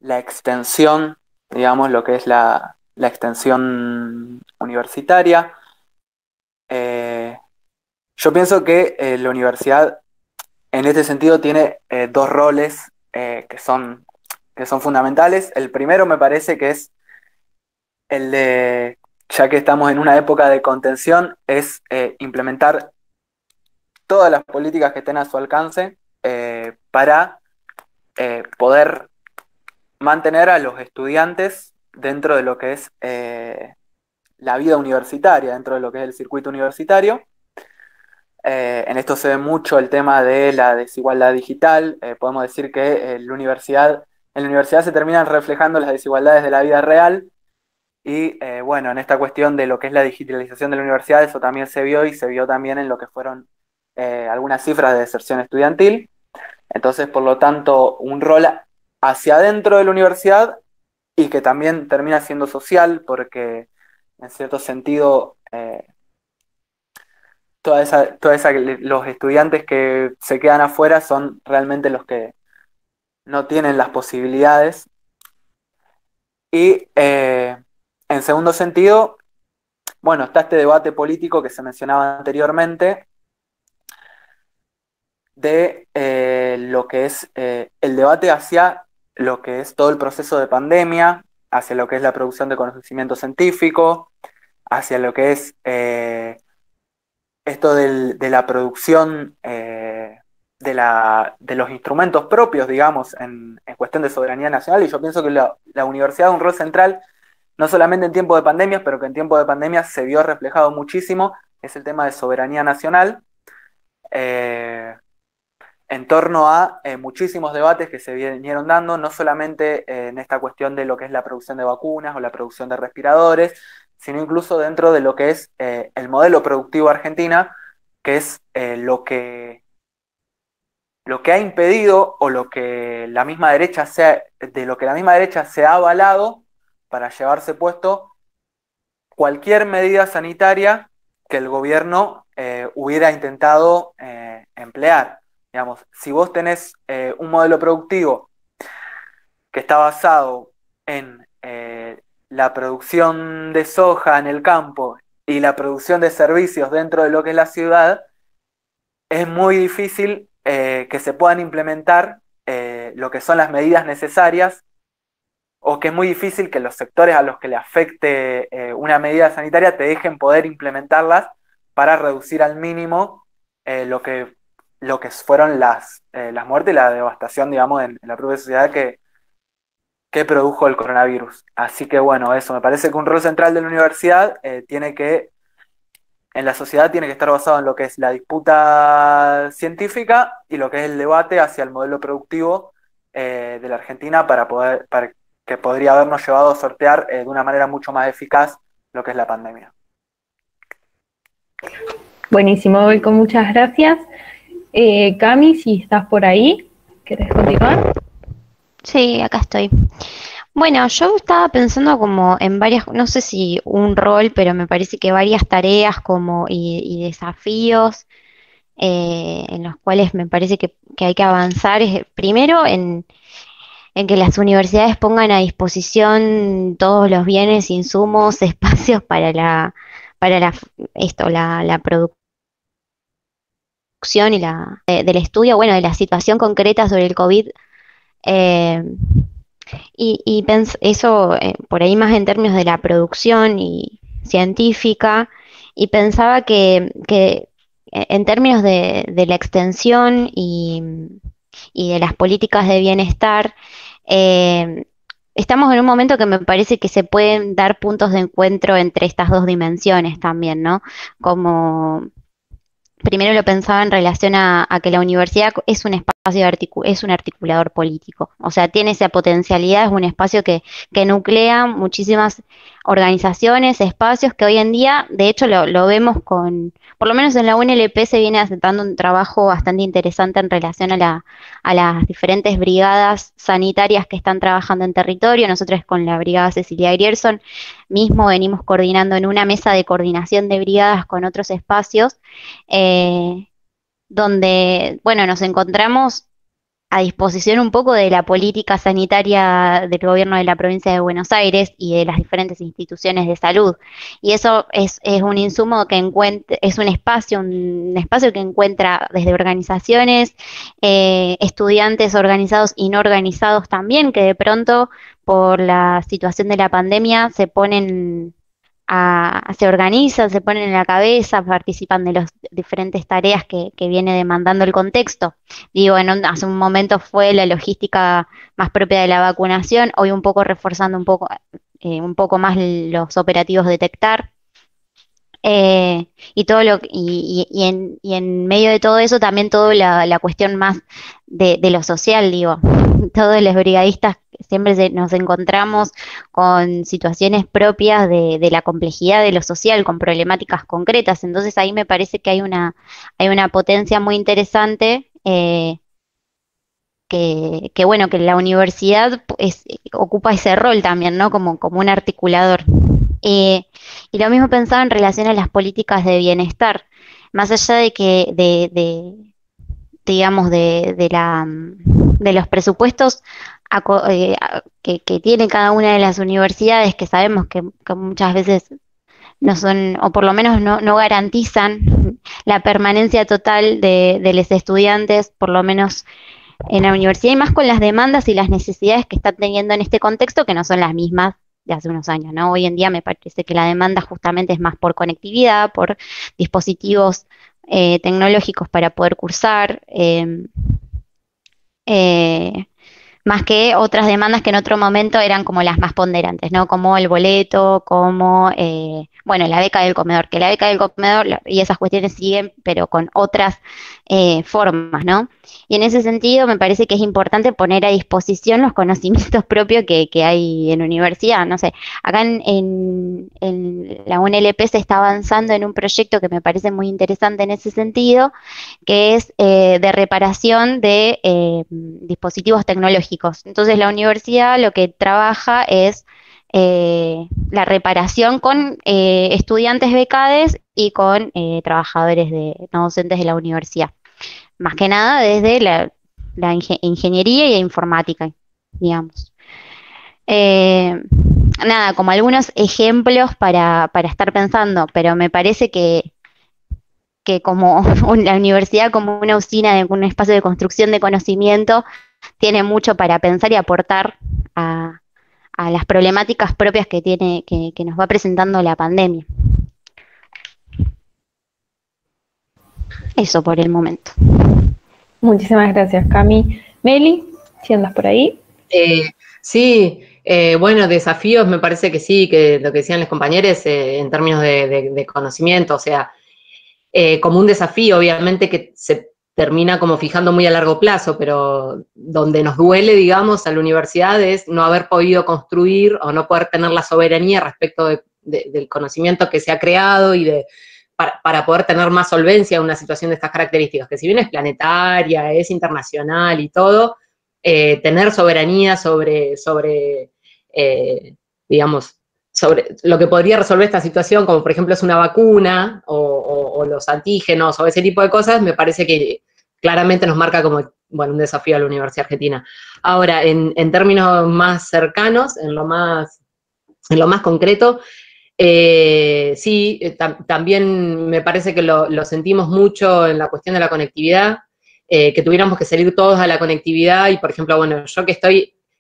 la extensión, digamos, lo que es la extensión universitaria. Yo pienso que la universidad en este sentido tiene dos roles que son fundamentales. El primero me parece que es el de, ya que estamos en una época de contención, es implementar todas las políticas que estén a su alcance para poder mantener a los estudiantes dentro de lo que es la vida universitaria, dentro de lo que es el circuito universitario. En esto se ve mucho el tema de la desigualdad digital. Podemos decir que en la universidad se terminan reflejando las desigualdades de la vida real y bueno, en esta cuestión de lo que es la digitalización de la universidad, eso también se vio y se vio también en lo que fueron algunas cifras de deserción estudiantil. Entonces, por lo tanto, un rol hacia adentro de la universidad y que también termina siendo social porque en cierto sentido los estudiantes que se quedan afuera son realmente los que no tienen las posibilidades. Y en segundo sentido, bueno, está este debate político que se mencionaba anteriormente de lo que es el debate hacia lo que es todo el proceso de pandemia, hacia lo que es la producción de conocimiento científico, hacia lo que es esto de la producción de los instrumentos propios, digamos, en cuestión de soberanía nacional, y yo pienso que la universidad es un rol central, no solamente en tiempos de pandemias, pero que en tiempos de pandemia se vio reflejado muchísimo, es el tema de soberanía nacional, en torno a muchísimos debates que se vinieron dando, no solamente en esta cuestión de lo que es la producción de vacunas o la producción de respiradores, sino incluso dentro de lo que es el modelo productivo Argentina, que es lo que ha impedido o lo que la misma derecha de lo que la misma derecha se ha avalado para llevarse puesto cualquier medida sanitaria que el gobierno hubiera intentado emplear. Digamos, si vos tenés un modelo productivo que está basado en la producción de soja en el campo y la producción de servicios dentro de lo que es la ciudad, es muy difícil que se puedan implementar lo que son las medidas necesarias, o que es muy difícil que los sectores a los que le afecte una medida sanitaria te dejen poder implementarlas para reducir al mínimo lo que fueron las muertes y la devastación, digamos, en la propia sociedad que produjo el coronavirus. Así que bueno, eso, me parece que un rol central de la universidad en la sociedad tiene que estar basado en lo que es la disputa científica y lo que es el debate hacia el modelo productivo de la Argentina para que podría habernos llevado a sortear de una manera mucho más eficaz lo que es la pandemia. Buenísimo, Belko, muchas gracias. Cami, si estás por ahí, ¿querés continuar? Sí, acá estoy. Bueno, yo estaba pensando como en varias, no sé si un rol, pero me parece que varias tareas como y desafíos en los cuales me parece que hay que avanzar. Primero en que las universidades pongan a disposición todos los bienes, insumos, espacios para la producción y del estudio, bueno, de la situación concreta sobre el COVID. eh, eso por ahí más en términos de la producción y científica, y pensaba que en términos de la extensión y de las políticas de bienestar, eh, estamos en un momento que me parece que se pueden dar puntos de encuentro entre estas dos dimensiones también, ¿no? Como primero lo pensaba en relación a que la universidad es un espacio es un articulador político, o sea, tiene esa potencialidad, es un espacio que nuclea muchísimas organizaciones, espacios que hoy en día, de hecho, lo vemos por lo menos en la UNLP se viene dando un trabajo bastante interesante en relación a las diferentes brigadas sanitarias que están trabajando en territorio. Nosotros con la brigada Cecilia Grierson mismo venimos coordinando en una mesa de coordinación de brigadas con otros espacios, eh, donde, bueno, nos encontramos a disposición un poco de la política sanitaria del gobierno de la provincia de Buenos Aires y de las diferentes instituciones de salud. Y eso es un insumo es un espacio que encuentra desde organizaciones, estudiantes organizados y no organizados también, que de pronto por la situación de la pandemia se organizan, se ponen en la cabeza, participan de las diferentes tareas que viene demandando el contexto. Digo, hace un momento fue la logística más propia de la vacunación, hoy un poco reforzando un poco más los operativos detectar. Y todo y en medio de todo eso también toda la cuestión más de lo social, digo, todos los brigadistas siempre nos encontramos con situaciones propias de la complejidad de lo social, con problemáticas concretas. Entonces ahí me parece que hay una potencia muy interesante, bueno, que la universidad ocupa ese rol también, ¿no? Como un articulador. Eh, y lo mismo pensaba en relación a las políticas de bienestar, más allá de que, digamos, de los presupuestos que tiene cada una de las universidades, que sabemos que muchas veces no son, o por lo menos no garantizan la permanencia total de los estudiantes, por lo menos en la universidad, y más con las demandas y las necesidades que están teniendo en este contexto, que no son las mismas de hace unos años, ¿no? Hoy en día me parece que la demanda justamente es más por conectividad, por dispositivos tecnológicos para poder cursar, eh, más que otras demandas que en otro momento eran como las más ponderantes, ¿no? Como el boleto, como, bueno, la beca del comedor, que la beca del comedor y esas cuestiones siguen, pero con otras formas, ¿no? Y en ese sentido me parece que es importante poner a disposición los conocimientos propios que hay en la universidad, no sé, acá en la UNLP se está avanzando en un proyecto que me parece muy interesante en ese sentido, que es de reparación de dispositivos tecnológicos. Entonces la universidad lo que trabaja es la reparación con estudiantes becades y con trabajadores no docentes de la universidad. Más que nada desde la ingeniería y la informática, digamos. Nada, como algunos ejemplos para estar pensando, pero me parece que como la universidad como una usina, un espacio de construcción de conocimiento, tiene mucho para pensar y aportar a las problemáticas propias que nos va presentando la pandemia. Eso por el momento. Muchísimas gracias, Cami. Meli, si andas por ahí. Sí, bueno, desafíos me parece que sí, que lo que decían los compañeros en términos de conocimiento, o sea, como un desafío, obviamente que se termina como fijando muy a largo plazo, pero donde nos duele, digamos, a la universidad es no haber podido construir o no poder tener la soberanía respecto del conocimiento que se ha creado y para poder tener más solvencia en una situación de estas características, que si bien es planetaria, es internacional y todo, tener soberanía sobre digamos, sobre lo que podría resolver esta situación, como por ejemplo es una vacuna o los antígenos o ese tipo de cosas, me parece que claramente nos marca como, bueno, un desafío a la Universidad Argentina. Ahora, en términos más cercanos, en lo más concreto, sí, también me parece que lo sentimos mucho en la cuestión de la conectividad, que tuviéramos que salir todos a la conectividad y, por ejemplo, bueno, yo que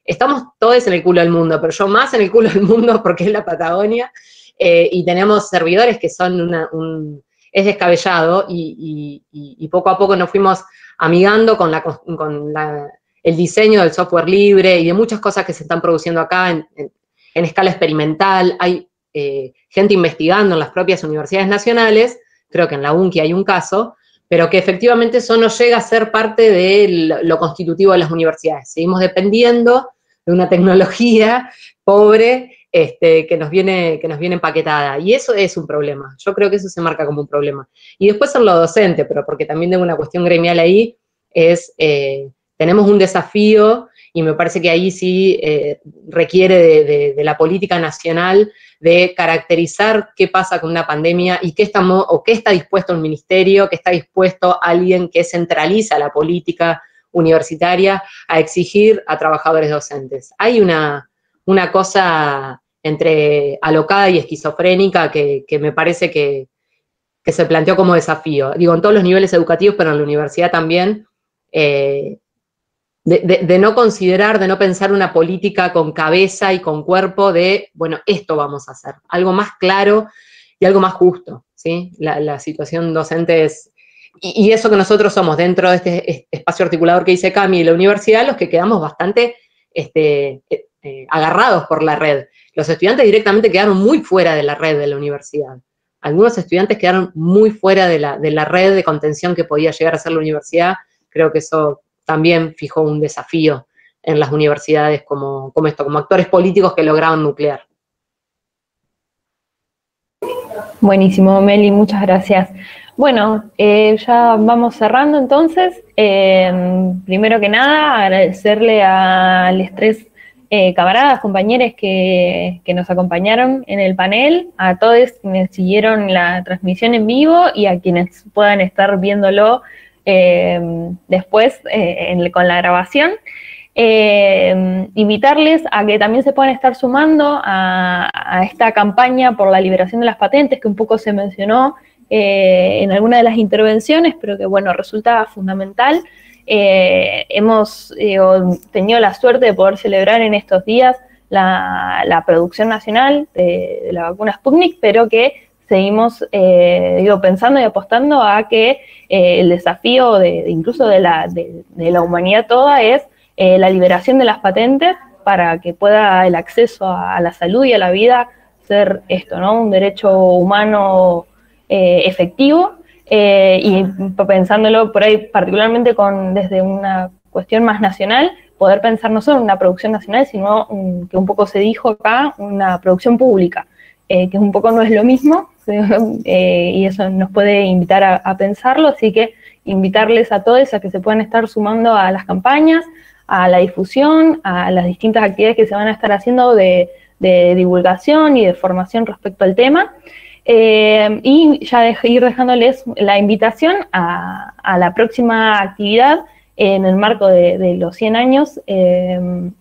estamos todos en el culo del mundo, pero yo más en el culo del mundo porque es la Patagonia, y tenemos servidores que son es descabellado y poco a poco nos fuimos amigando con el diseño del software libre y de muchas cosas que se están produciendo acá en escala experimental. Hay gente investigando en las propias universidades nacionales, creo que en la UNCI hay un caso, pero que efectivamente eso no llega a ser parte de lo constitutivo de las universidades. Seguimos dependiendo de una tecnología pobre que nos viene empaquetada. Y eso es un problema. Yo creo que eso se marca como un problema. Y después en lo docente, pero porque también tengo una cuestión gremial ahí, tenemos un desafío y me parece que ahí sí requiere de la política nacional de caracterizar qué pasa con una pandemia y qué está dispuesto un ministerio, qué está dispuesto alguien que centraliza la política universitaria a exigir a trabajadores docentes. Hay una cosa entre alocada y esquizofrénica que me parece que se planteó como desafío. Digo, en todos los niveles educativos, pero en la universidad también, de no considerar, de no pensar una política con cabeza y con cuerpo de, bueno, esto vamos a hacer, algo más claro y algo más justo, ¿sí? La situación docente es, y eso que nosotros somos dentro de este espacio articulador que dice Cami y la universidad, los que quedamos bastante agarrados por la red. Los estudiantes directamente quedaron muy fuera de la red de la universidad. Algunos estudiantes quedaron muy fuera de la red de contención que podía llegar a ser la universidad. Creo que eso también fijó un desafío en las universidades como actores políticos que lograban nuclear. Buenísimo, Meli, muchas gracias. Bueno, ya vamos cerrando entonces. Primero que nada, agradecerle a los tres camaradas, compañeros que nos acompañaron en el panel, a todos quienes siguieron la transmisión en vivo y a quienes puedan estar viéndolo después con la grabación. Invitarles a que también se puedan estar sumando a esta campaña por la liberación de las patentes, que un poco se mencionó en alguna de las intervenciones, pero que bueno, resulta fundamental. Hemos tenido la suerte de poder celebrar en estos días la producción nacional de la vacuna Sputnik, pero que seguimos pensando y apostando a que el desafío incluso de la humanidad toda es la liberación de las patentes para que pueda el acceso a la salud y a la vida ser esto, ¿no? Un derecho humano efectivo, y pensándolo por ahí particularmente desde una cuestión más nacional, poder pensar no solo en una producción nacional, sino que un poco se dijo acá, una producción pública, que un poco no es lo mismo, y eso nos puede invitar a pensarlo, así que invitarles a todos a que se puedan estar sumando a las campañas, a la difusión, a las distintas actividades que se van a estar haciendo de divulgación y de formación respecto al tema. Y ya ir dejándoles la invitación a la próxima actividad en el marco de los 100 años de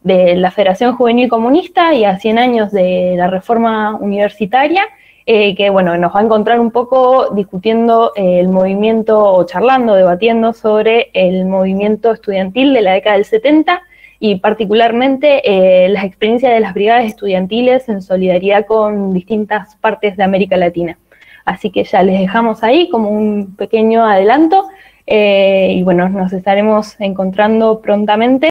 la Federación Juvenil Comunista y a 100 años de la reforma universitaria, que bueno, nos va a encontrar un poco discutiendo el movimiento, o charlando, debatiendo sobre el movimiento estudiantil de la década del 70 y particularmente las experiencias de las brigadas estudiantiles en solidaridad con distintas partes de América Latina. Así que ya les dejamos ahí como un pequeño adelanto y bueno, nos estaremos encontrando prontamente.